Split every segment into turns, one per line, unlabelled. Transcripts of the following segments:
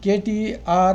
KTR,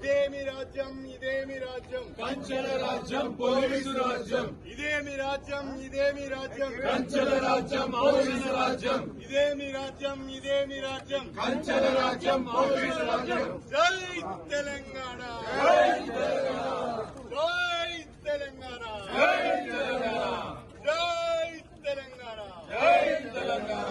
ఇదేమి రాజ్యం ఇదేమి రాజ్యం కంచెల రాజ్యం పోలీసు రాజ్యం ఇదేమి రాజ్యం ఇదేమి రాజ్యం కంచెల రాజ్యం పోలీసు రాజ్యం ఇదేమి రాజ్యం ఇదేమి రాజ్యం కంచెల రాజ్యం పోలీసు రాజ్యం జై తెలంగాణ జై తెలంగాణ జై తెలంగాణ జై తెలంగాణ జై తెలంగాణ జై తెలంగాణ।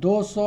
200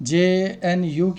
JNU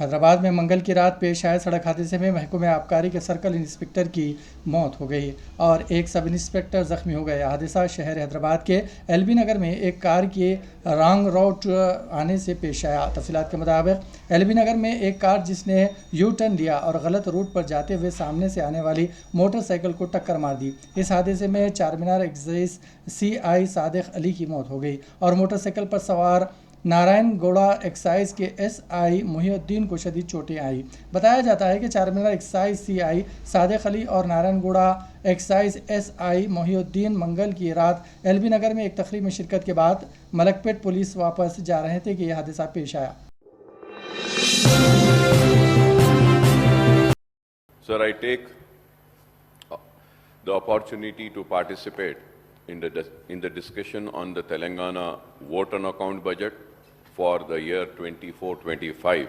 حیدرآباد میں منگل کی رات پیش آئے سڑک حادثے میں محکمہ آبکاری کے سرکل انسپکٹر کی موت ہو گئی اور ایک سب انسپکٹر زخمی ہو گئے۔ حادثہ شہر حیدرآباد کے ایل بی نگر میں ایک کار کے رانگ روٹ آنے سے پیش آیا۔ تفصیلات کے مطابق ایل بی نگر میں ایک کار جس نے یو ٹرن لیا اور غلط روٹ پر جاتے ہوئے سامنے سے آنے والی موٹر سائیکل کو ٹکر مار دی۔ اس حادثے میں چار مینار ایکسائز سی آئی صادق علی کی موت ہو گئی اور موٹر سائیکل پر سوار نارائن گوڑا ایکسائز کے ایس آئی محی الدین کو شدید چوٹیں آئی۔ بتایا جاتا ہے کہ چار مینار ایکسائز سی آئی صادق علی اور نارائن گوڑا ایکسائز ایس آئی محی الدین منگل کی رات ایل بی نگر میں ایک تقریب میں شرکت کے بعد ملک پیٹ پولیس واپس جا رہے تھے کہ یہ حادثہ پیش آیا۔
Sir, I take the opportunity to participate in the discussion on the Telangana vote on account budget for the year 24-25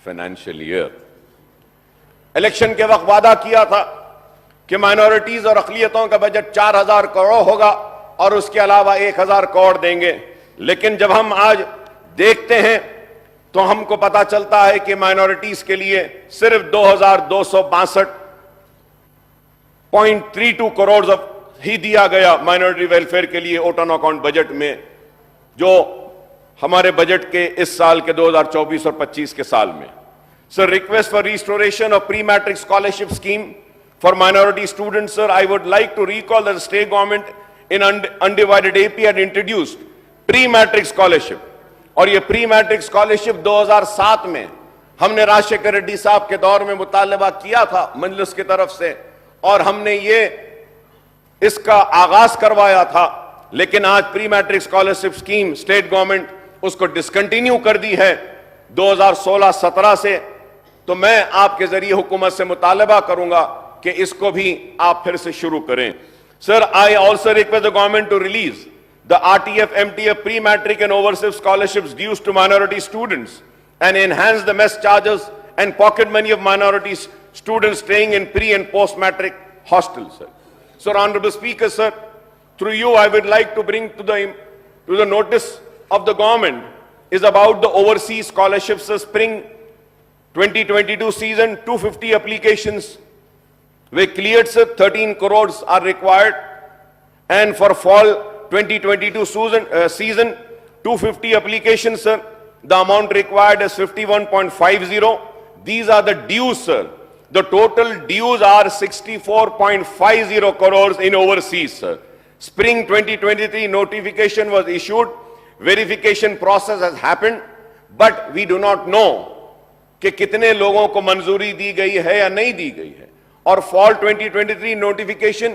financial year.
Election کے وقت وعدہ کیا تھا کہ مائنورٹیز اور اقلیتوں کا بجٹ 4,000 کروڑ ہوگا اور اس کے علاوہ 1,000 کروڑ دیں گے، لیکن جب ہم آج دیکھتے ہیں تو ہم کو پتا چلتا ہے کہ مائنورٹیز کے لیے صرف 2,262.32 کروڑ ہی دیا گیا مائنورٹی ویلفیئر کے لیے ووٹ آن اکاؤنٹ بجٹ میں، جو ہمارے بجٹ کے اس سال کے 2024 اور 25 کے سال میں۔ Sir, request for restoration of pre-matric scholarship scheme for minority students. Sir, I would like to recall that the state government in undivided AP had introduced pre-matric scholarship. اور یہ پری میٹرک اسکالرشپ 2007 میں ہم نے راشیکر ریڈی صاحب کے دور میں مطالبہ کیا تھا مجلس کی طرف سے، اور ہم نے اس کا آغاز کروایا تھا، لیکن آج pre matric scholarship scheme state government اس کو ڈسکنٹینیو کر دی ہے 2016-17 سے۔ تو میں آپ کے ذریعے حکومت سے مطالبہ کروں گا کہ اس کو بھی آپ پھر سے شروع کریں۔ Sir, I also request the government to release the RTF, MTF, pre-matric and overseas scholarships dues to minority students and enhance the mess charges and pocket money of minority students staying in pre- and post-matric hostels. Sir. So, Honorable Speaker, sir, through you I would like to bring to the notice of the government is about the overseas scholarships. The spring 2022 season, 250 applications were cleared, sir. 13 crores are required, and for fall 2022 season, 250 applications, sir. The amount required is 51.50. These are the dues, sir. The total dues are 64.50 crores in overseas, sir. Spring 2023 notification was issued. Verification process has happened, but we do not know کہ کتنے لوگوں کو منظوری دی گئی ہے یا نہیں دی گئی ہے، اور فال 2023 notification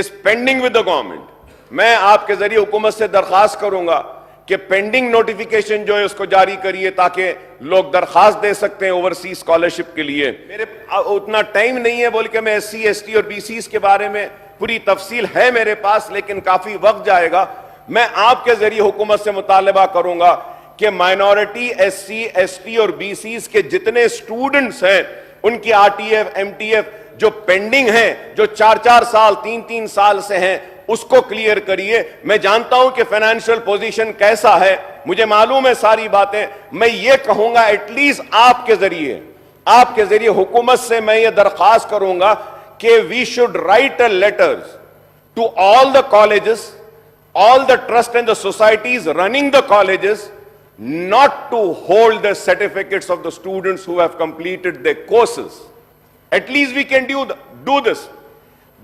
is pending with the government. میں آپ کے ذریعے حکومت سے درخواست کروں گا کہ پینڈنگ نوٹیفیکیشن جو ہے اس کو جاری کریے تاکہ لوگ درخواست دے سکتے ہیں اوورسیز اسکالرشپ کے لیے۔ میرے اتنا ٹائم نہیں ہے بول کے میں SC, ST اور BCs کے بارے میں پوری تفصیل ہے میرے پاس، لیکن کافی وقت جائے گا۔ میں آپ کے ذریعے حکومت سے مطالبہ کروں گا کہ مائنورٹی SC, ST اور BCs کے جتنے اسٹوڈنٹس ہیں ان کی RTF, MTF جو پینڈنگ ہیں، جو 4 سال 3 سال سے ہیں، اس کو کلیئر کریے۔ میں جانتا ہوں کہ فائنینشیل پوزیشن کیسا ہے، مجھے معلوم ہے ساری باتیں۔ میں یہ کہوں گا ایٹ لیسٹ آپ کے ذریعے حکومت سے میں یہ درخواست کروں گا کہ we should write a letters to all the colleges, all the trust and the societies running the colleges not to hold the certificates of the students who have completed their courses. At least we can do this.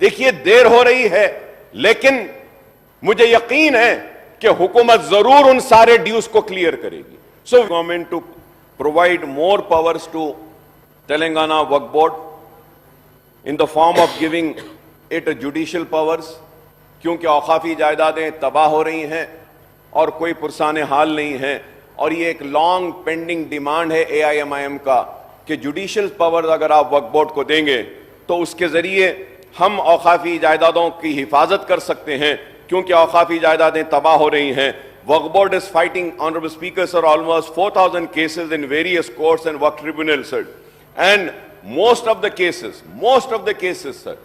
دیکھیے دیر ہو رہی ہے، لیکن مجھے یقین ہے کہ حکومت ضرور ان سارے ڈیوز کو کلیئر کرے گی۔ So government to provide more powers to Telangana Waqf Board in the form of giving it a judicial powers، کیونکہ اوقافی جائیدادیں تباہ ہو رہی ہیں اور کوئی پرسان حال نہیں ہے، اور یہ ایک لانگ پینڈنگ ڈیمانڈ ہے AIMIM کا کہ جوڈیشل پاورز اگر آپ وقف بورڈ کو دیں گے تو اس کے ذریعے ہم اوقافی جائیدادوں کی حفاظت کر سکتے ہیں، کیونکہ اوقافی جائیدادیں تباہ ہو رہی ہیں۔ وقف board is fighting, Honorable Speaker, sir, almost 4,000 cases in various courts and waqf tribunals, sir. And most of the cases, sir,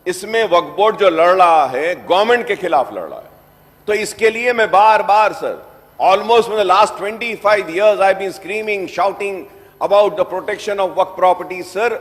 اس میں وقف بورڈ جو لڑ رہا ہے گورنمنٹ کے خلاف لڑ رہا ہے۔ تو اس کے لیے میں بار بار سر Almost for the last 25 years, I've been screaming, shouting about the protection of Waqf property. Sir,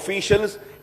officials